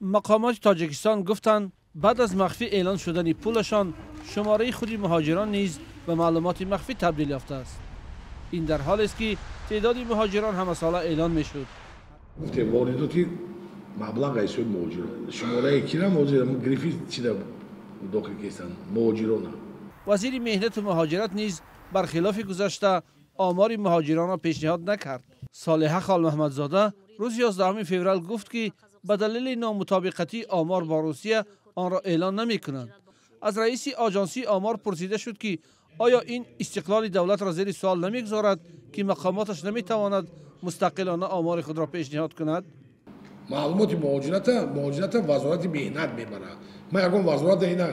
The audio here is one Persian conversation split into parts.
مقامات تاجیکستان گفتند بعد از مخفی اعلان شدن پولشان شماره خود مهاجران نیز به معلومات مخفی تبدیل یافته است. این در حالی است که تعداد مهاجران همه ساله اعلان میشد. گفته وارداتی مبلغ ایسوی مهاجران شماره کیرا مهاجران گریفی چیدا داخل کیستان مهاجران. وزیر مهنت و مهاجرت نیز برخلاف گذشته آمار مهاجران را پیشنهاد نکرد. صالحه خال محمدزاده روز 11 فوریه گفت که به دلیل نامطابقتی آمار با روسیه آن را اعلان نمی کنند. از رئیس آژانسی آمار پرسیده شد که آیا این استقلال دولت را زیر سوال نمیگذارد که مقاماتش نمیتواند مستقلانه آمار خود را پیشنهاد کند؟ معلومات مهاجرت وزارت مهنت میبره. ما یگان وزارت اینا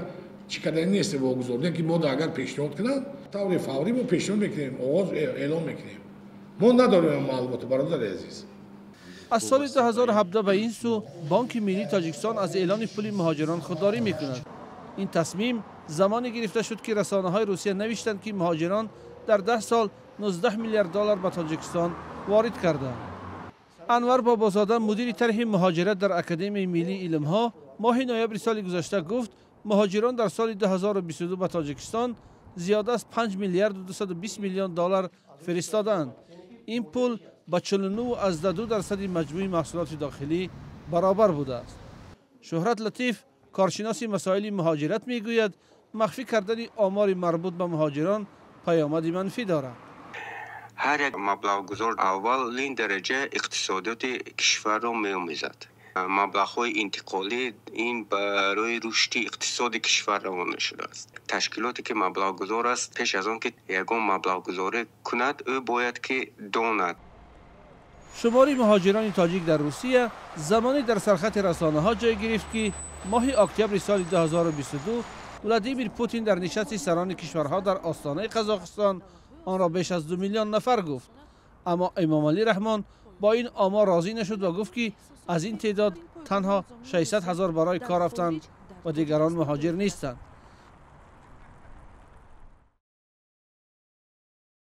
چیکار نیست واگذار که ما اگر پیشنهاد کنند طور فوری ما پیشنهاد میکنیم آغاز اعلام میکنیم. ما نداریم معلومات برادر عزیز. از سال 2017 به این سو بانک ملی تاجیکستان از اعلان پول مهاجران خودداری میکند. این تصمیم زمانی گرفته شد که رسانه‌های روسیه نوشتند که مهاجران در 10 سال 19 میلیارد دلار به تاجیکستان وارد کردند. انور بابازاده مدیر طرح مهاجرت در اکادمی ملی علم‌ها ماه نوامبر سال گذشته گفت مهاجران در سال 2022 به تاجیکستان زیاده از 5 میلیارد و 220 میلیون دلار فرستادند. این پول با 49.2% مجموع محصولات داخلی برابر بوده است. شهرت لطیف کارشناس مسائل مهاجرت میگوید مخفی کردن آمار مربوط به مهاجران پیامد منفی دارد. هر یک مبلغگذار اولین درجه اقتصادیات کشور را می‌آموزد. مبلغ‌های انتقالی این برای رشد اقتصاد کشور روانه شده است. تشکیلاتی که مبلغگذار است پیش از آن که یگان مبلغگذاری کند او باید که داند. شمار مهاجران تاجیک در روسیه زمانی در سرخط رسانه‌ها جای گرفت که ماه اکتبر سال 2022 ولادیمیر پوتین در نشست سران کشورها در آستانه قزاقستان آن را بیش از 2 میلیون نفر گفت. اما امام علی رحمان با این آمار راضی نشد و گفت که از این تعداد تنها 600,000 برای کار رفتند و دیگران مهاجر نیستند.